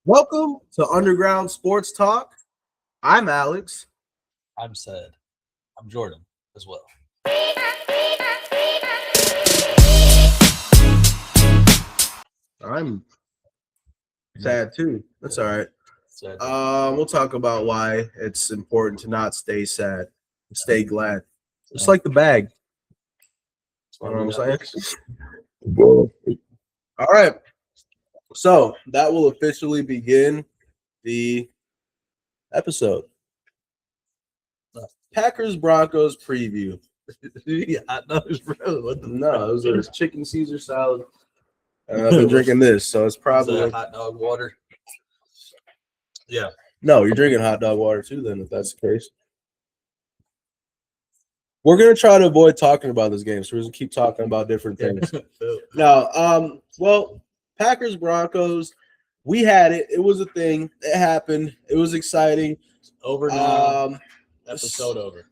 Welcome to Underground Sports Talk. I'm Alex. I'm sad. I'm Jordan as well. I'm sad too. That's all right. Sad. We'll talk about why it's important to not stay sad and stay glad. Just like the bag. You know what I'm saying? All right. So that will officially begin the episode. Packers Broncos preview. Hot dogs, bro. What the No, it was a chicken Caesar salad. And I've been drinking this, so it's probably hot dog water. Yeah. No, you're drinking hot dog water too, then, if that's the case. We're going to try to avoid talking about this game, so we're going to keep talking about different things. Now, Packers, Broncos, we had it. It was a thing. It happened. It was exciting. Over now. Episode over.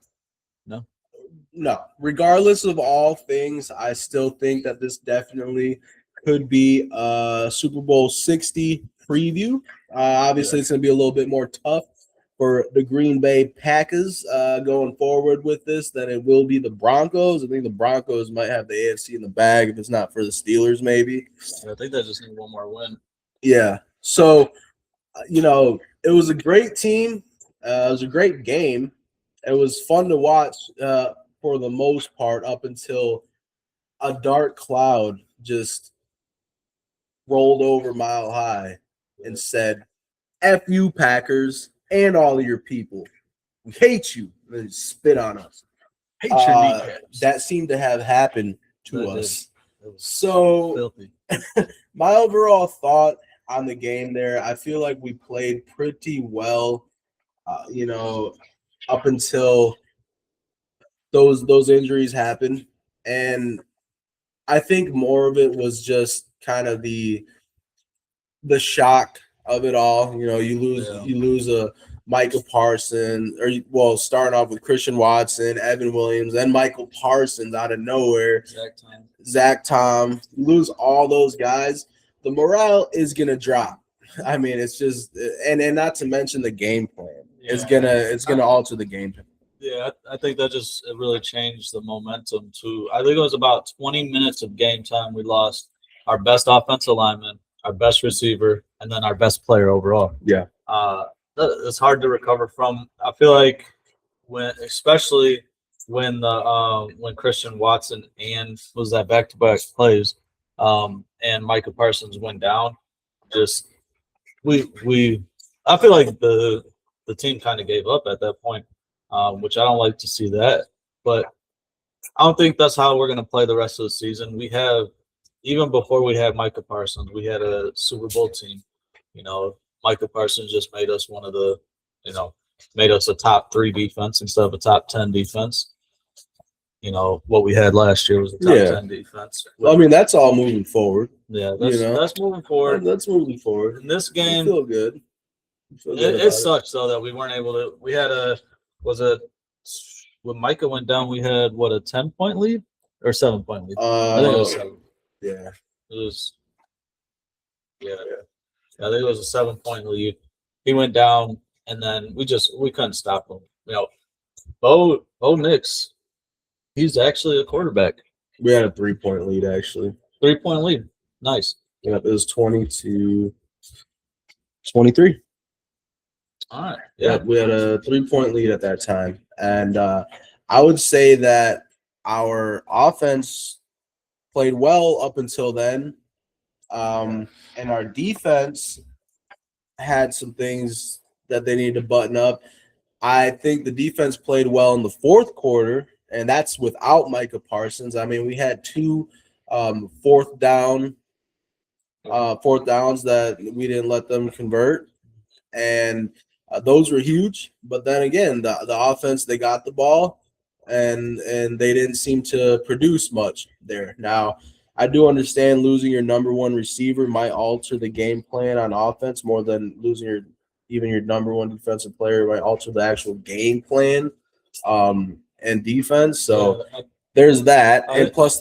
No. Regardless of all things, I still think that this definitely could be a Super Bowl 60 preview. Obviously, It's going to be a little bit more tough for the Green Bay Packers going forward with this than it will be the Broncos. I think the Broncos might have the AFC in the bag if it's not for the Steelers, maybe. Yeah, I think they just need one more win. Yeah. So, it was a great team. It was a great game. It was fun to watch for the most part up until a dark cloud just rolled over Mile High and said, F you, Packers, and all of your people. We hate you. And spit on us. Hate your kneecaps. That seemed to have happened to us. So filthy. My overall thought on the game there, I feel like we played pretty well, up until those injuries happened. And I think more of it was just kind of the shock of it all. You lose a Micah Parsons, starting off with Christian Watson, Evan Williams, and Michael Parsons out of nowhere. Zack Tom. You lose all those guys, the morale is gonna drop. I mean, it's just, and not to mention the game plan. Yeah. It's gonna alter the game plan. Yeah, I think that it really changed the momentum too. I think it was about 20 minutes of game time. We lost our best offensive lineman, our best receiver, and then our best player overall. Yeah. It's hard to recover from. I feel like especially when Christian Watson and was that back-to-back plays, and Micah Parsons went down, I feel like the team kind of gave up at that point. Which I don't like to see that, but I don't think that's how we're going to play the rest of the season. We have, even before we had Micah Parsons, we had a Super Bowl team. Micah Parsons just made us made us a top 3 defense instead of a top 10 defense. What we had last year was a top 10 defense. I mean, that's all moving forward. Yeah, that's moving forward. That's moving forward. In this game, I feel good. It sucks though that we weren't able to. We had when Micah went down, we had a 10-point lead or 7-point lead? I think it was 7. Yeah. It was. Yeah. I think it was a 7-point lead. He went down, and then we couldn't stop him. Bo Nix, he's actually a quarterback. We had a 3-point lead, actually. 3-point lead. Nice. Yeah, it was 20-23. All right. Yeah, we had a 3-point lead at that time. And I would say that our offense played well up until then. And our defense had some things that they needed to button up. I think the defense played well in the fourth quarter, and that's without Micah Parsons. I mean, we had 2 fourth downs that we didn't let them convert. And those were huge, but then again, the offense, they got the ball, and they didn't seem to produce much there. Now, I do understand losing your number 1 receiver might alter the game plan on offense more than losing your number 1 defensive player might alter the actual game plan and defense. So there's that, and plus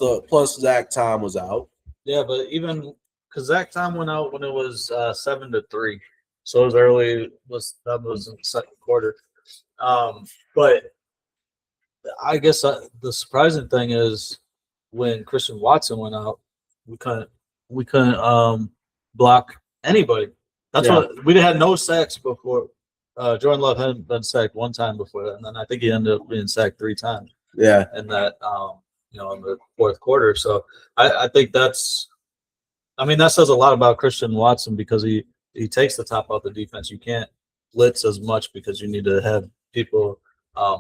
Zack Tom was out. Yeah, but even because Zack Tom went out when it was 7-3. So it was early. That was in the second quarter. But I guess the surprising thing is when Christian Watson went out, we couldn't block anybody. That's what we had no sacks before. Jordan Love hadn't been sacked one time before that, and then I think he ended up being sacked 3 times. Yeah, in that in the fourth quarter. So I think that says a lot about Christian Watson because he takes the top off the defense. You can't blitz as much because you need to have people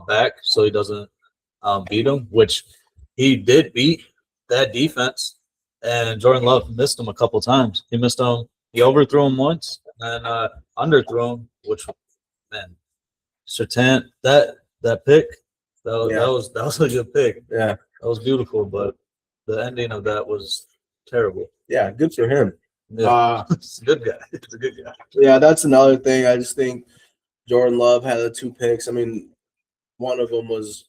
back so he doesn't beat him, which he did beat that defense. And Jordan Love missed him a couple times. He missed him. He overthrew him once and underthrew him, which, man, Sertan, that pick, that was a good pick. Yeah, that was beautiful, but the ending of that was terrible. Yeah, good for him. Yeah, he's a good guy. He's a good guy. Yeah, that's another thing. I just think Jordan Love had the 2 picks. I mean, one of them was,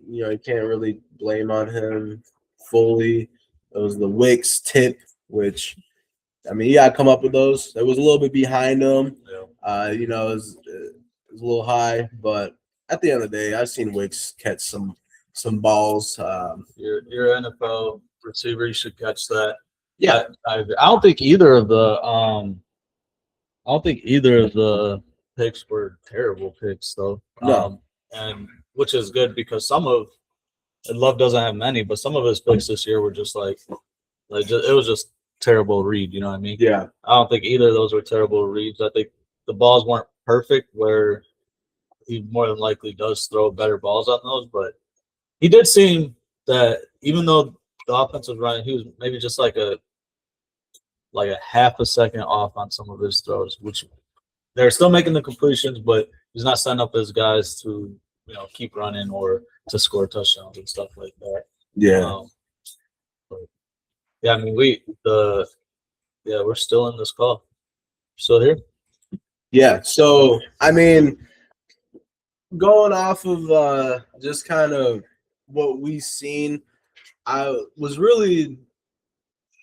you can't really blame on him fully. It was the Wicks tip, which, I mean, you got to come up with those. It was a little bit behind him. Yeah. It was a little high, but at the end of the day, I've seen Wicks catch some balls. You're an NFL receiver. You should catch that. Yeah, I don't think either of the picks were terrible picks, though. No. And which is good because Love doesn't have many, but some of his picks this year were just it was just terrible read. You know what I mean? Yeah. I don't think either of those were terrible reads. I think the balls weren't perfect where he more than likely does throw better balls on those, but he did seem that even though the offense was running, he was maybe just like a half a second off on some of his throws, which they're still making the completions, but he's not setting up his guys to keep running or to score touchdowns and stuff like that. Yeah. I mean we're still in this call. Still here? Yeah. So I mean, going off of just kind of what we've seen, I was really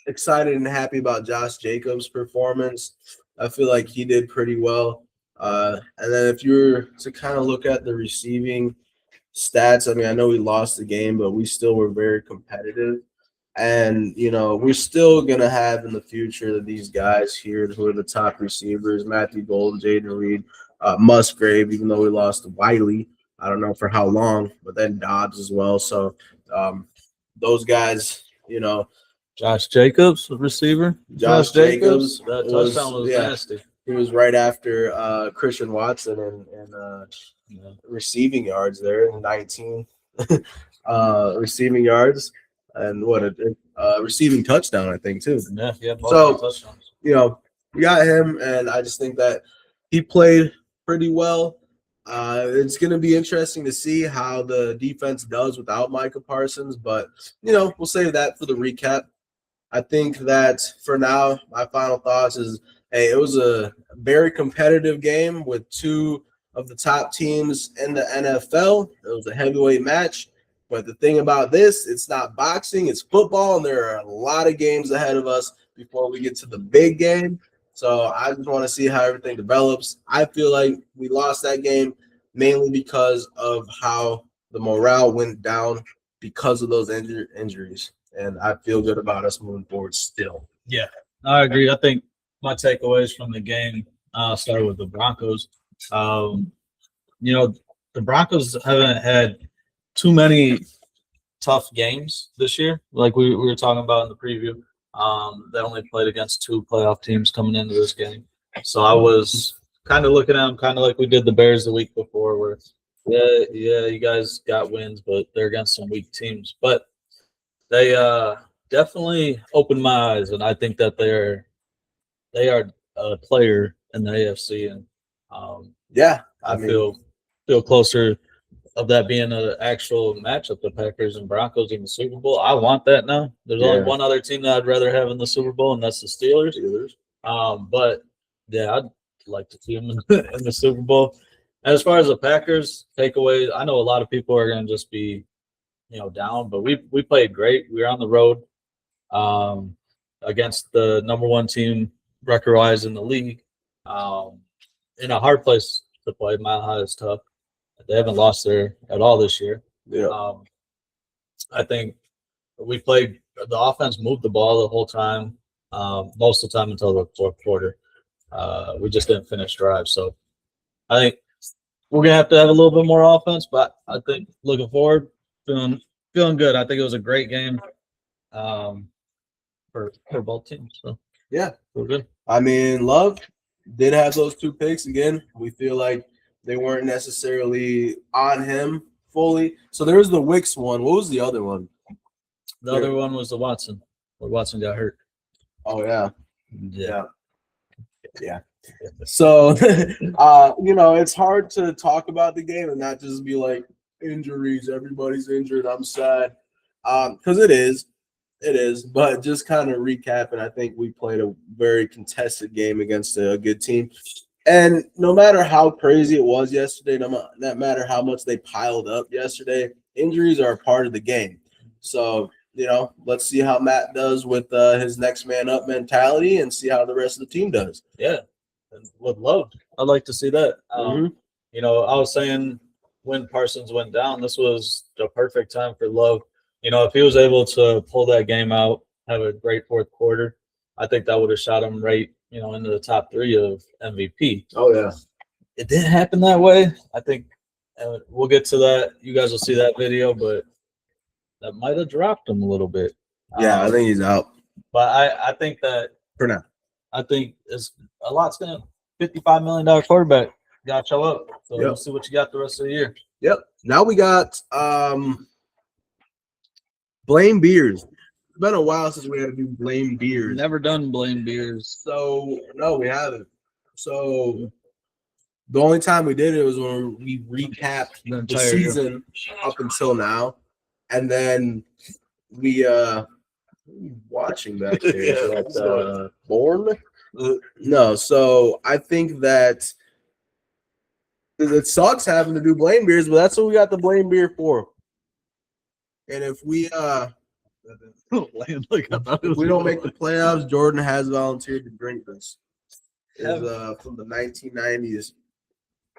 excited and happy about Josh Jacobs' performance. I feel like he did pretty well. And then if you were to kind of look at the receiving stats, I mean, I know we lost the game, but we still were very competitive. And, we're still going to have in the future these guys here who are the top receivers, Matthew Golden, Jaden Reed, Musgrave, even though we lost Wiley. I don't know for how long, but then Dobbs as well. So those guys, Josh Jacobs, receiver. Josh Jacobs. That touchdown was nasty. He was right after Christian Watson and receiving yards there, 19 receiving yards, and what a receiving touchdown, I think, too. Yeah. So, touchdowns. We got him, and I just think that he played pretty well. It's going to be interesting to see how the defense does without Micah Parsons, but, we'll save that for the recap. I think that for now, my final thoughts is, hey, it was a very competitive game with 2 of the top teams in the NFL. It was a heavyweight match. But the thing about this, it's not boxing, it's football, and there are a lot of games ahead of us before we get to the big game. So I just want to see how everything develops. I feel like we lost that game mainly because of how the morale went down because of those injuries. And I feel good about us moving forward still. Yeah, I agree. I think my takeaways from the game started with the Broncos. The Broncos haven't had too many tough games this year, like we were talking about in the preview. They only played against 2 playoff teams coming into this game. So I was kind of looking at them kind of like we did the Bears the week before where, you guys got wins, but they're against some weak teams. But they definitely opened my eyes, and I think that they are a player in the AFC, and I feel closer of that being an actual matchup, the Packers and Broncos in the Super Bowl. I want that now. There's only one other team that I'd rather have in the Super Bowl, and that's the Steelers. But I'd like to see them in the Super Bowl. As far as the Packers takeaways, I know a lot of people are going to just be down, but we played great. We were on the road against the number 1 team record-wise in the league. in a hard place to play. Mile High is tough. They haven't lost there at all this year. Yeah. I think we played the offense moved the ball the whole time, most of the time until the fourth quarter. We just didn't finish drives. So I think we're gonna have to have a little bit more offense, but I think looking forward, feeling good. I think it was a great game for both teams. So Yeah. we're good. I mean, Love did have those 2 picks again. We feel like they weren't necessarily on him fully. So there was the Wicks one. What was the other one? The other one was the Watson, where Watson got hurt. Oh yeah. Yeah. So it's hard to talk about the game and not just be like injuries, everybody's injured, I'm sad. Because it is. But just kind of recapping, I think we played a very contested game against a good team. And no matter how crazy it was yesterday, no matter how much they piled up yesterday, injuries are a part of the game. So, let's see how Matt does with his next man up mentality and see how the rest of the team does. Yeah. And would love. I'd like to see that. I was saying when Parsons went down, this was the perfect time for Love. If he was able to pull that game out, have a great fourth quarter, I think that would have shot him right, into the top 3 of MVP. Oh, yeah. It didn't happen that way. I think we'll get to that. You guys will see that video, but that might have dropped him a little bit. Yeah, I think he's out. But I think that for now. I think it's a lot's going to $55 million quarterback. Got to show up. So we'll see what you got the rest of the year. Yep. Now we got Blame Beers. It's been a while since we had to do Blame Beers. Never done Blame Beers. So, no, we haven't. So, the only time we did it was when we recapped the season up until now. And then we watching back there. Born? No, so I think that it sucks having to do Blame Beers, but that's what we got the Blame Beer for. And if we if we don't make the playoffs, Jordan has volunteered to drink this. It's from the 1990s.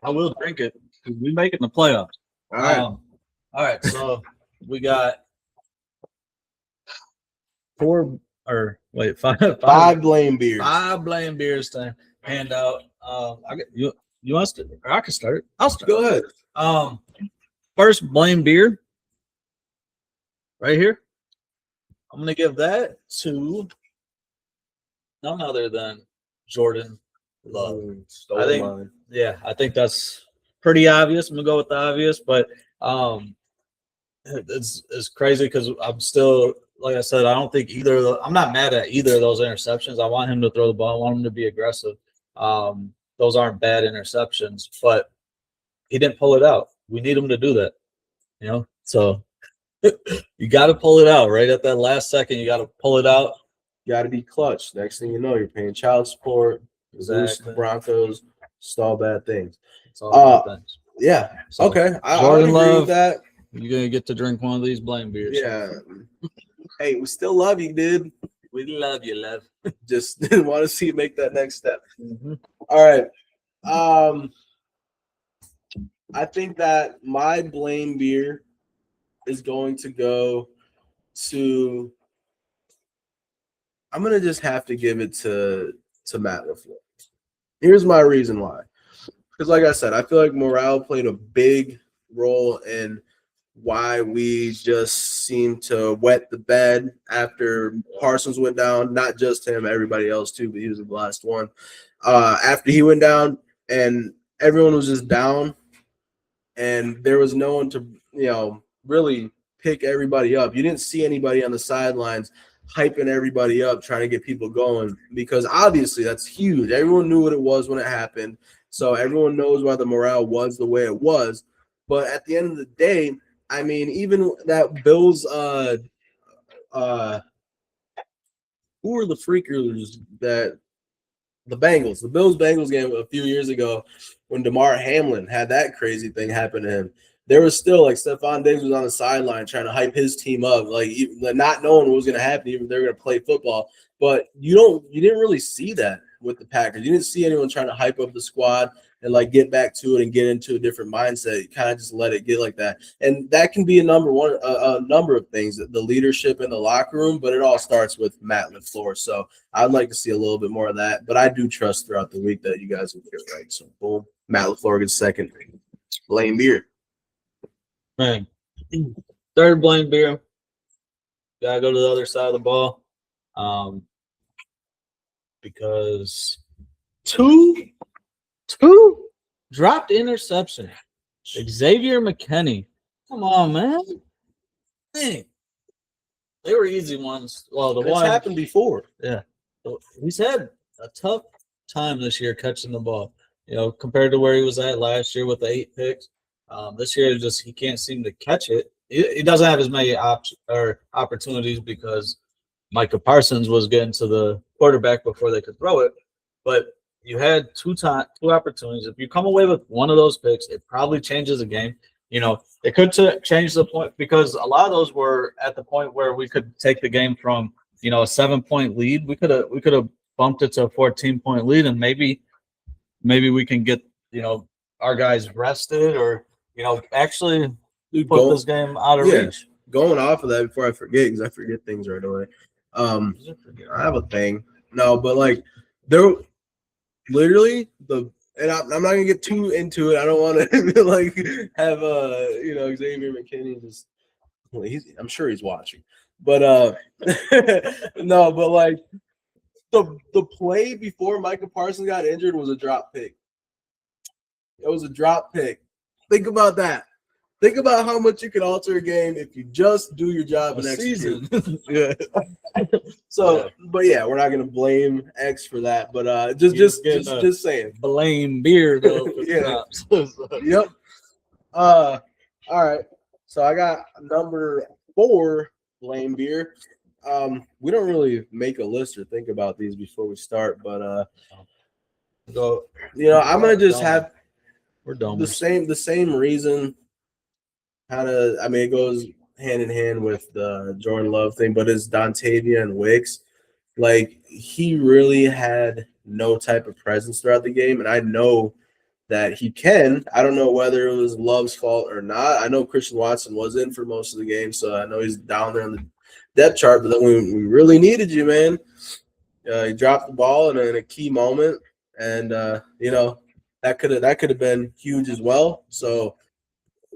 I will drink it because we making the playoffs. All right. So we got five Blame Beers. 5 Blame Beers to hand out. You want to? Or I can start. I'll start. Go ahead. First Blame Beer. Right here. I'm gonna give that to none other than Jordan Love. I think that's pretty obvious. I'm gonna go with the obvious, but it's crazy because I'm still, like I said, I don't think I'm not mad at either of those interceptions. I want him to throw the ball. I want him to be aggressive. Those aren't bad interceptions, but he didn't pull it out. We need him to do that, so you got to pull it out right at that last second. You got to pull it out. You got to be clutch. Next thing you know, you're paying child support. Exactly. The Broncos, stall bad things. It's all bad things. Yeah. So, okay. Jordan Love, that. You're gonna get to drink one of these Blame Beers. Yeah. Hey, we still love you, dude. We love you, Love. Just didn't want to see you make that next step. Mm-hmm. All right. I think that my Blame Beer is going to go to. I'm gonna just have to give it to Matt LaFleur. Here's my reason why. Because, like I said, I feel like morale played a big role in why we just seemed to wet the bed after Parsons went down. Not just him, everybody else too, but he was the last one. After he went down, and everyone was just down, and there was no one to, really pick everybody up. You didn't see anybody on the sidelines hyping everybody up, trying to get people going, because obviously that's huge. Everyone knew what it was when it happened, so everyone knows why the morale was the way it was. But at the end of the day, I mean, even that Bills, who were the freakers that the Bengals, the Bills-Bengals game a few years ago when DeMar Hamlin had that crazy thing happen to him. There was still, like, Stephon Diggs was on the sideline trying to hype his team up, like not knowing what was going to happen, even if they were going to play football. But you didn't really see that with the Packers. You didn't see anyone trying to hype up the squad and like get back to it and get into a different mindset. You kind of just let it get like that, and that can be a number of things: the leadership in the locker room. But it all starts with Matt LaFleur. So I'd like to see a little bit more of that. But I do trust throughout the week that you guys will get right. So boom, Matt LaFleur gets second. Blaine Beer. Man, third Blaine Beer. Gotta go to the other side of the ball, because two dropped interception. Xavier McKinney. Come on, man. Dang. They were easy ones. Well, the It's one happened before. Yeah. He's had a tough time this year catching the ball. Compared to where he was at last year with the 8 picks. This year, he can't seem to catch it. He doesn't have as many opportunities because Micah Parsons was getting to the quarterback before they could throw it. But you had two opportunities. If you come away with one of those picks, it probably changes the game. It could change the point because a lot of those were at the point where we could take the game from a 7-point lead. We could have bumped it to a 14-point lead, and maybe we can get our guys rested or actually put this game out of reach. Going off of that before I forget, because I forget things right away. I have a thing. No, but like there literally and I'm not gonna get too into it. I don't want to like have Xavier McKinney just. I'm sure he's watching, but no, but like the play before Micah Parsons got injured was a drop pick. It was a drop pick. Think about that. Think about how much you can alter a game if you just do your job and execute. Yeah. So, but yeah, we're not gonna blame X for that, but just saying. Blame Beer though. Yeah. Yep. All right. So I got number 4, blame Beer. We don't really make a list or think about these before we start, but I'm gonna just have the same reason. It goes hand in hand with the Jordan Love thing, but it's Dontavian Wicks. Like, he really had no type of presence throughout the game, and I know that he can. I don't know whether it was Love's fault or not. I know Christian Watson was in for most of the game, so I know he's down there on the depth chart, but then we really needed you, man. He dropped the ball in a key moment, and that could have been huge as well. So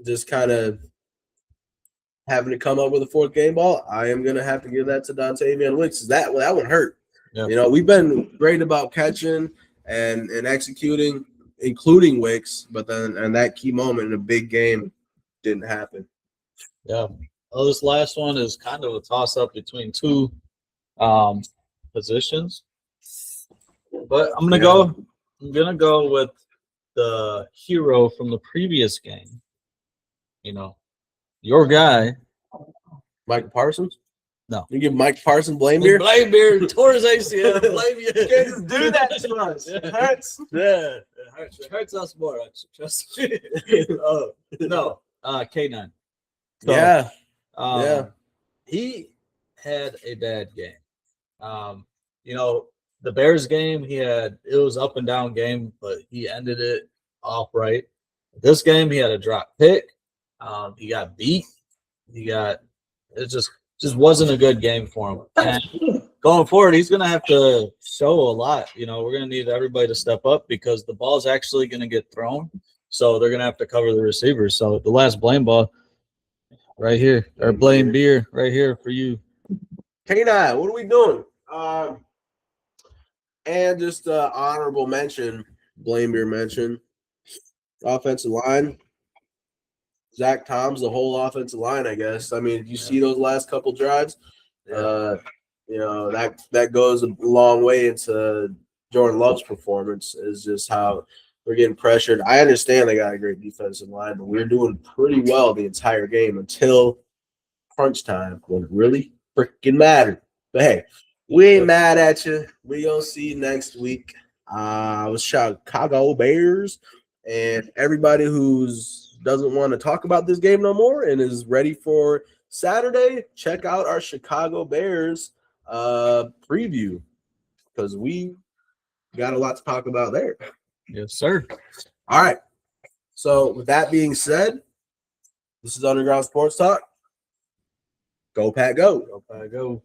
just kind of having to come up with a 4th game ball, I am going to have to give that to Dontavian Wicks. That one hurt. Yeah. We've been great about catching and executing, including Wicks, but then and that key moment in a big game didn't happen. Yeah. Well, this last one is kind of a toss-up between 2 positions. But I'm gonna go with the hero from the previous game. Your guy, Micah Parsons. No, you give Mike Parsons blame Beer. Blame Beer tore his ACL. Blame you. You can't just do that to us. It hurts. Yeah, it hurts us more. Trust me. No, K9. So, yeah. He had a bad game. The Bears game, it was up and down game, but he ended it off right. This game, he had a drop pick. He got beat. It just wasn't a good game for him. And going forward, he's going to have to show a lot. We're going to need everybody to step up because the ball's actually going to get thrown. So they're going to have to cover the receivers. So the last blame ball right here, or blame Beer right here for you. K9, what are we doing? And just honorable mention, blame Beer mention, offensive line. Zack Tom's the whole offensive line, I guess. You see those last couple drives? That goes a long way into Jordan Love's performance, is just how we're getting pressured. I understand they got a great defensive line, but we're doing pretty well the entire game until crunch time when it really freaking mattered. But hey, we ain't mad at you. We gonna see you next week. With Chicago Bears, and everybody who's doesn't want to talk about this game no more and is ready for Saturday, check out our Chicago Bears preview, because we got a lot to talk about there. Yes, sir. All right. So with that being said, this is Underground Sports Talk. Go Pat, go. Go, Pat, go.